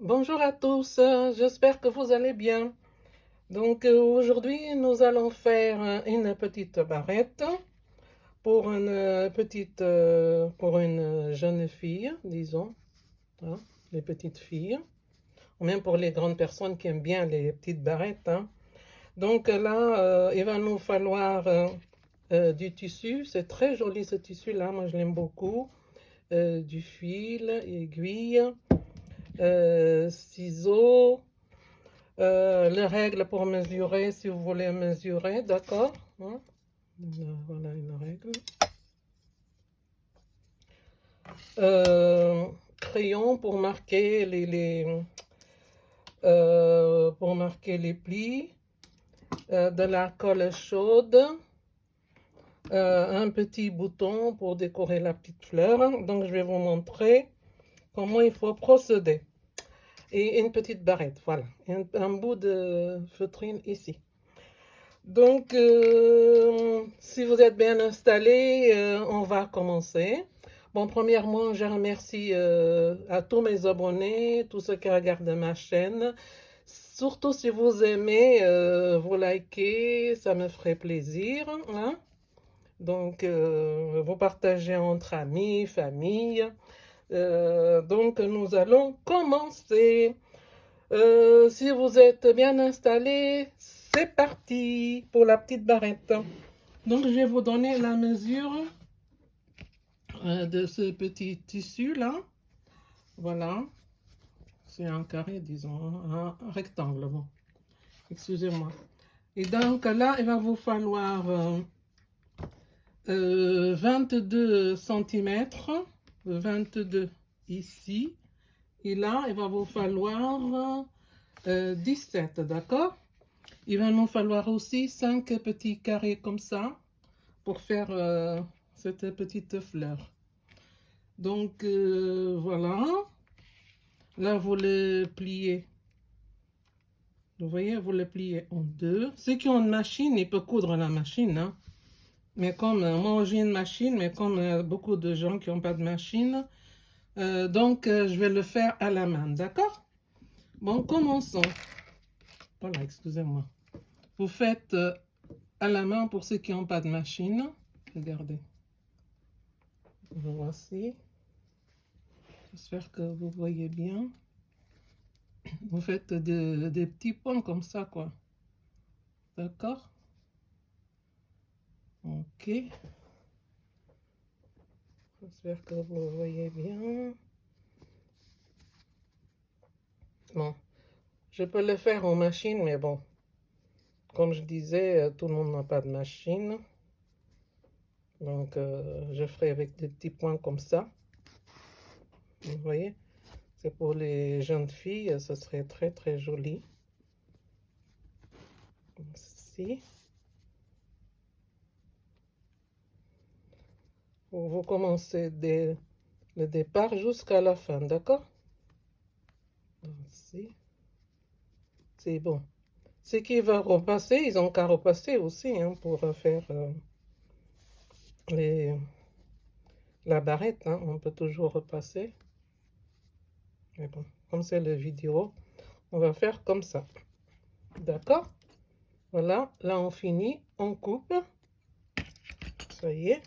Bonjour à tous, j'espère que vous allez bien. Donc aujourd'hui, nous allons faire une petite barrette pour pour une jeune fille, disons, hein, les petites filles, ou même pour les grandes personnes qui aiment bien les petites barrettes, hein. Donc là, il va nous falloir du tissu. C'est très joli ce tissu-là, moi je l'aime beaucoup. Du fil, aiguille, ciseaux. Les règles pour mesurer, si vous voulez mesurer, d'accord, hein. Voilà une règle. Crayon pour marquer les plis. De la colle chaude. Un petit bouton pour décorer la petite fleur. Donc, je vais vous montrer comment il faut procéder. Et une petite barrette, voilà. Un bout de feutrine ici. Donc, si vous êtes bien installés, on va commencer. Bon, premièrement, je remercie à tous mes abonnés, tous ceux qui regardent ma chaîne. Surtout si vous aimez, vous likez, ça me ferait plaisir, hein. Donc, vous partagez entre amis, famille. Donc, nous allons commencer. Si vous êtes bien installé, c'est parti pour la petite barrette. Donc, je vais vous donner la mesure de ce petit tissu-là. Voilà. C'est un carré, disons, un rectangle. Bon, excusez-moi. Et donc, là, il va vous falloir 22 cm, 22 ici. Et là, il va vous falloir 17, d'accord? Il va nous falloir aussi 5 petits carrés comme ça pour faire cette petite fleur. Donc voilà. Là, vous le pliez. Vous voyez, vous le pliez en deux. Ceux qui ont une machine, ils peuvent coudre la machine, hein. Mais comme moi, j'ai une machine, mais comme beaucoup de gens qui n'ont pas de machine, donc je vais le faire à la main, d'accord? Bon, commençons. Voilà, excusez-moi. Vous faites à la main pour ceux qui n'ont pas de machine. Regardez. Voici. J'espère que vous voyez bien. Vous faites des petits points comme ça, quoi. D'accord? Ok. J'espère que vous voyez bien. Bon. Je peux le faire en machine, mais bon. Comme je disais, tout le monde n'a pas de machine. Donc, je ferai avec des petits points comme ça. Vous voyez? C'est pour les jeunes filles, ce serait très très joli. Ici. Vous commencez dès le départ jusqu'à la fin, d'accord? Ici. C'est bon. Ce qui va repasser, ils ont qu'à repasser aussi, hein, pour faire les, la barrette, hein. On peut toujours repasser. Mais bon, comme c'est la vidéo, on va faire comme ça. D'accord? Voilà, là on finit, on coupe. Ça y est.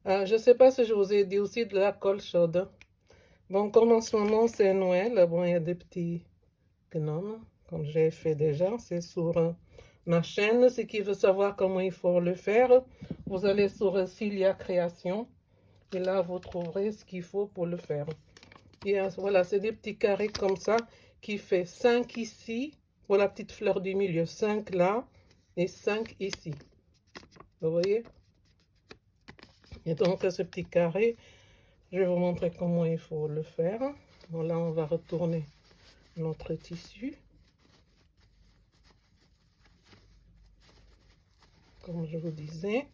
Je ne sais pas si je vous ai dit aussi de la colle chaude. Bon, comme en ce moment c'est Noël, bon, il y a des petits gnomes, comme j'ai fait déjà. C'est sur ma chaîne. Ce qui veut savoir comment il faut le faire, vous allez sur Cilia Création. Et là, vous trouverez ce qu'il faut pour le faire. Et voilà, c'est des petits carrés comme ça qui fait 5 ici pour la petite fleur du milieu, 5 là et 5 ici. Vous voyez? Et donc, ce petit carré, je vais vous montrer comment il faut le faire. Bon, là, on va retourner notre tissu. Comme je vous disais.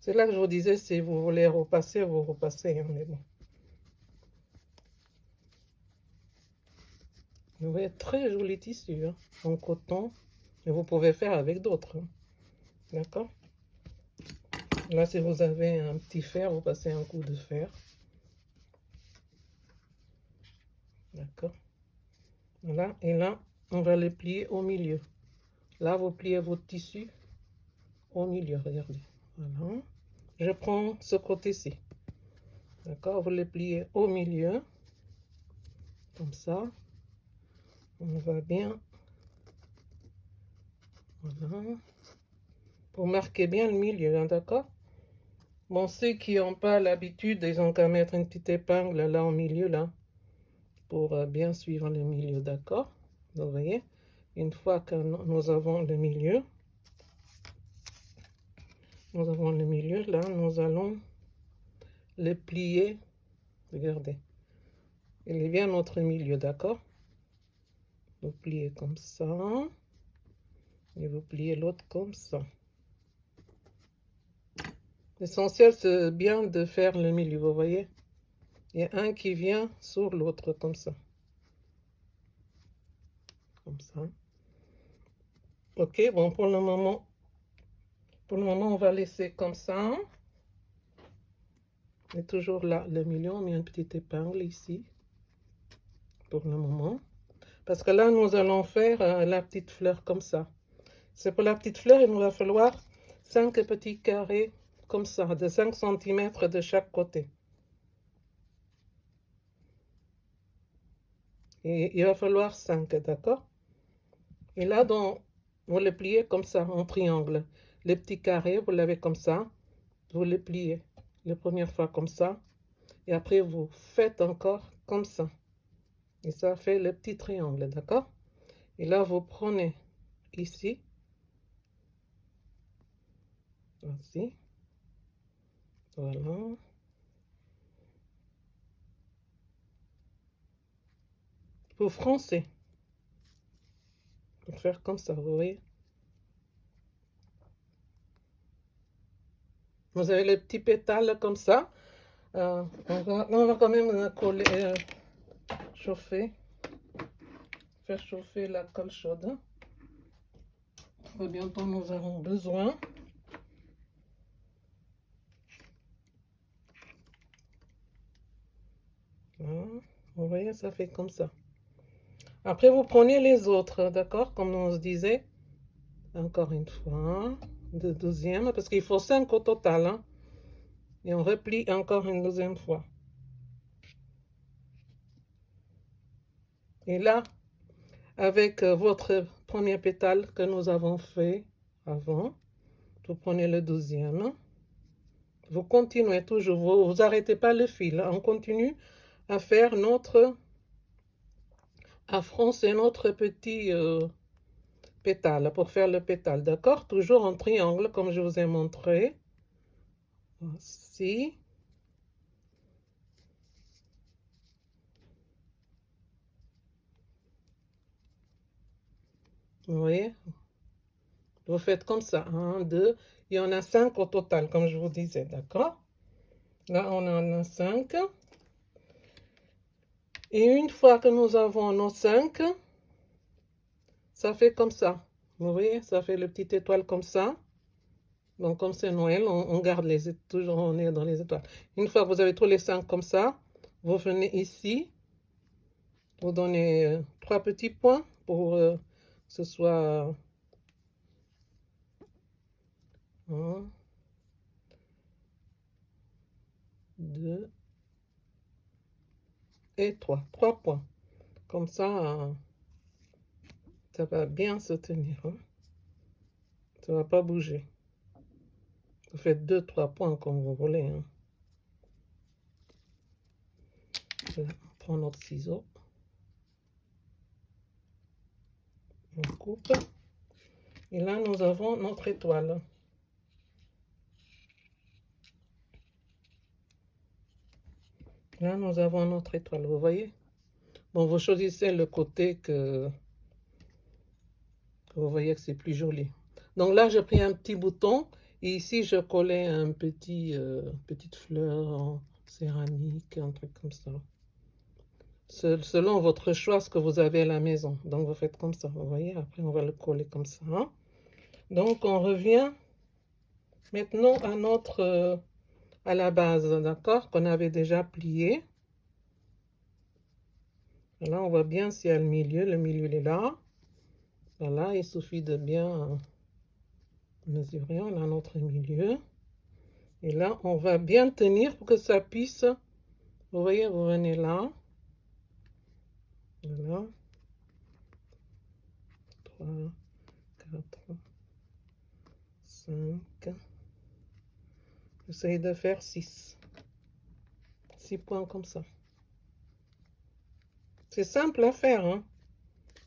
C'est là que je vous disais, si vous voulez repasser, vous repassez, hein, mais bon. Vous voyez, très joli tissu, hein, en coton. Et vous pouvez faire avec d'autres, hein. D'accord? Là, si vous avez un petit fer, vous passez un coup de fer. D'accord. Voilà. Et là, on va les plier au milieu. Là, vous pliez votre tissu au milieu. Regardez. Voilà. Je prends ce côté-ci. D'accord. Vous les pliez au milieu. Comme ça. On va bien. Voilà. Pour marquer bien le milieu. Hein, d'accord. Bon, ceux qui n'ont pas l'habitude, ils ont qu'à mettre une petite épingle là au milieu, là. Pour bien suivre le milieu. D'accord. Vous voyez. Une fois que nous avons le milieu. Nous avons le milieu, là, nous allons le plier. Regardez. Il est bien notre milieu, d'accord? Vous pliez comme ça. Et vous pliez l'autre comme ça. L'essentiel, c'est bien de faire le milieu, vous voyez? Il y a un qui vient sur l'autre, comme ça. Comme ça. Ok, bon, pour le moment, on va laisser comme ça. Et toujours là, le milieu, on met une petite épingle ici. Pour le moment. Parce que là, nous allons faire la petite fleur comme ça. C'est pour la petite fleur, il nous va falloir 5 petits carrés comme ça, de 5 cm de chaque côté. Et il va falloir 5, d'accord? Et là, vous les pliez comme ça, en triangle. Les petits carrés, vous l'avez comme ça. Vous les pliez la première fois comme ça. Et après, vous faites encore comme ça. Et ça fait le petit triangle, d'accord? Et là, vous prenez ici. Voici. Voilà. Vous froncez. Pour faire comme ça, vous voyez? Vous avez les petits pétales comme ça. On va quand même coller, chauffer. Faire chauffer la colle chaude. Bientôt, nous aurons besoin. Voilà. Vous voyez, ça fait comme ça. Après, vous prenez les autres, d'accord? Comme on se disait. Encore une fois. De deuxième, parce qu'il faut 5 au total. Hein? Et on replie encore une deuxième fois. Et là, avec votre premier pétale que nous avons fait avant, vous prenez le deuxième. Vous continuez toujours, vous n'arrêtez pas le fil. On continue à faire à froncer notre petit pétale pour faire le pétale, d'accord? Toujours en triangle comme je vous ai montré. Voici. Vous voyez? Vous faites comme ça. 1, 2. Il y en a 5 au total, comme je vous disais, d'accord? Là, on en a 5. Et une fois que nous avons nos 5, ça fait comme ça. Vous voyez? Ça fait le petit étoile comme ça. Donc, comme c'est Noël, on garde toujours on est dans les étoiles. Une fois que vous avez tous les 5 comme ça, vous venez ici. Vous donnez 3 petits points pour que ce soit 1, 2 et 3. 3 points. Comme ça, ça va bien se tenir. Hein. Ça ne va pas bouger. Vous faites 2-3 points comme vous voulez. Hein. On prend notre ciseau. On coupe. Et là, nous avons notre étoile. Là, nous avons notre étoile, vous voyez? Bon, vous choisissez le côté que vous voyez que c'est plus joli. Donc là, j'ai pris un petit bouton. Et ici, je collais petite fleur en céramique, un truc comme ça. Selon votre choix, ce que vous avez à la maison. Donc, vous faites comme ça, vous voyez? Après, on va le coller comme ça. Donc, on revient Maintenant, à la base, d'accord, qu'on avait déjà plié. Là, on voit bien s'il y a le milieu il est là. Voilà, il suffit de bien mesurer, on a notre milieu. Et là, on va bien tenir pour que ça puisse, vous voyez, vous venez là. Voilà. 3, 4, 5. J'essaye de faire 6. 6 points comme ça. C'est simple à faire, hein.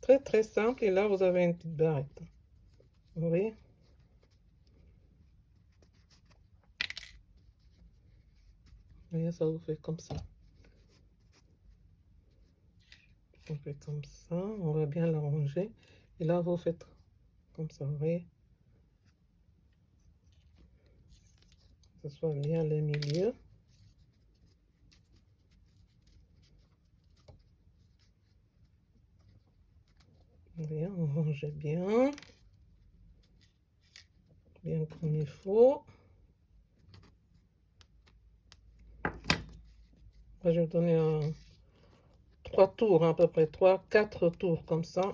Très très simple. Et là, vous avez une petite barrette. Vous voyez? Vous voyez, ça vous fait comme ça. On fait comme ça. On va bien l'arranger. Et là, vous faites comme ça, vous voyez? Que ce soit bien le milieu. Bien, on range bien. Bien comme il faut. Moi, je vais donner 3 tours, hein, à peu près 3-4 tours comme ça.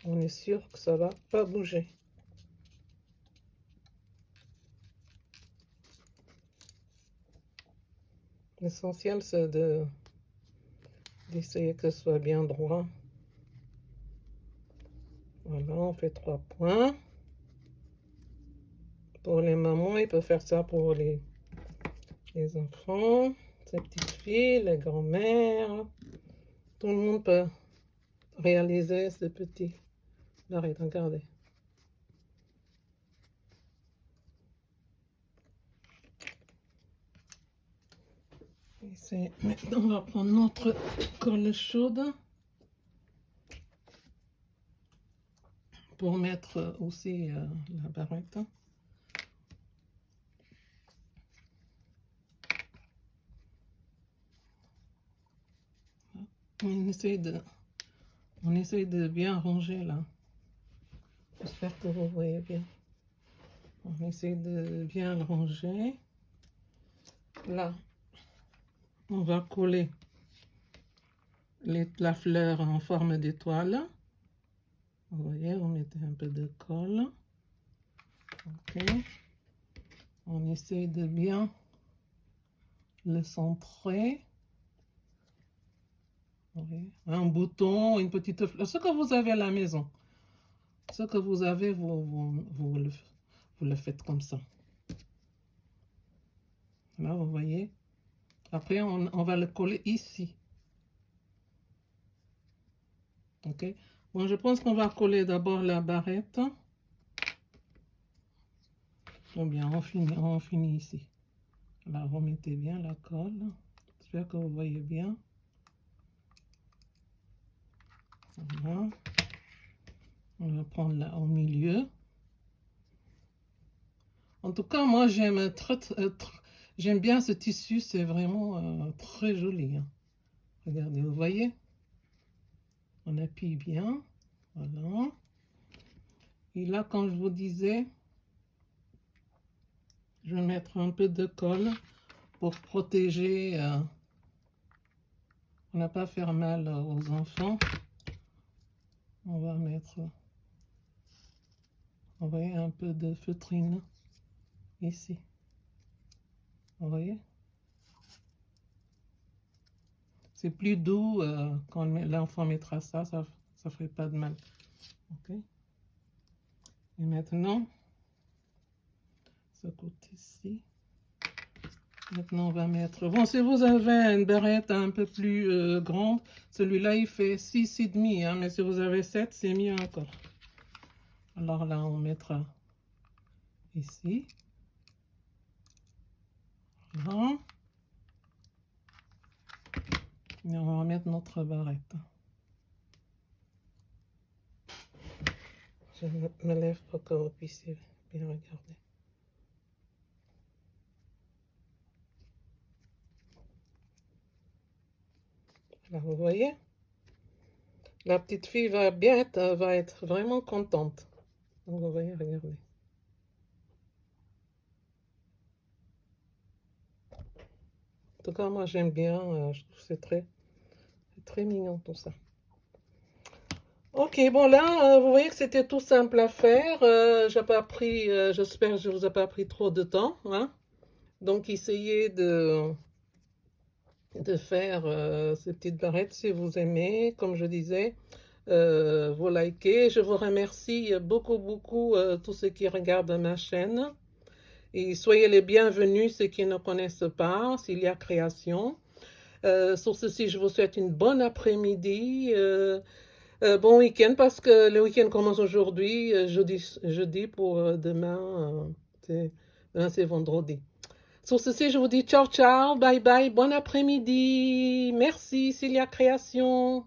On est sûr que ça va pas bouger. L'essentiel, c'est d'essayer que ce soit bien droit. Voilà, on fait 3 points. Pour les mamans, ils peuvent faire ça pour les enfants, ces petites filles, les grands-mères. Tout le monde peut réaliser ces petits. Arrête, regardez. Maintenant, on va prendre notre colle chaude pour mettre aussi la barrette. On essaye de bien ranger là. J'espère que vous voyez bien. On essaye de bien le ranger. Là, on va coller la fleur en forme d'étoile. Vous voyez, on met un peu de colle. Ok. On essaye de bien le centrer. Oui. Un bouton, une petite fleur. Ce que vous avez à la maison. Ce que vous avez, vous le faites comme ça. Là, vous voyez. Après, on va le coller ici. Ok. Bon, je pense qu'on va coller d'abord la barrette. Bon, bien, on finit ici. Là, remettez bien la colle. J'espère que vous voyez bien. Voilà. On va prendre là au milieu. En tout cas, moi, j'aime bien ce tissu. C'est vraiment très joli. Hein. Regardez, vous voyez? On appuie bien. Voilà. Et là, comme je vous disais, je vais mettre un peu de colle pour protéger. On n'a pas faire mal aux enfants. On va mettre, vous voyez, un peu de feutrine ici. Vous voyez? C'est plus doux quand l'enfant mettra ça, ça ne ferait pas de mal. Ok. Et maintenant, ce côté-ci. Maintenant, on va mettre... Bon, si vous avez une barrette un peu plus grande, celui-là, il fait 6,5. Hein, mais si vous avez 7, c'est mieux encore. Alors là, on mettra ici. Voilà. Et on va mettre notre barrette. Je me lève pour que vous puissiez bien regarder. Là, vous voyez? La petite fille va être vraiment contente. Donc, vous voyez, regardez. En tout cas, moi, j'aime bien. Je trouve que c'est très mignon tout ça. Ok, bon là, vous voyez que c'était tout simple à faire. J'ai pas pris, j'espère que je vous ai pas pris trop de temps, hein. Donc, essayez de faire ces petites barrettes si vous aimez, comme je disais. Vous likez. Je vous remercie beaucoup, tous ceux qui regardent ma chaîne. Et soyez les bienvenus, ceux qui ne connaissent pas, s'il y a création. Sur ceci, je vous souhaite une bonne après-midi, bon week-end, parce que le week-end commence aujourd'hui, jeudi pour demain, demain c'est vendredi. Sur ceci, je vous dis ciao, ciao, bye bye, bon après-midi. Merci, s'il y a création.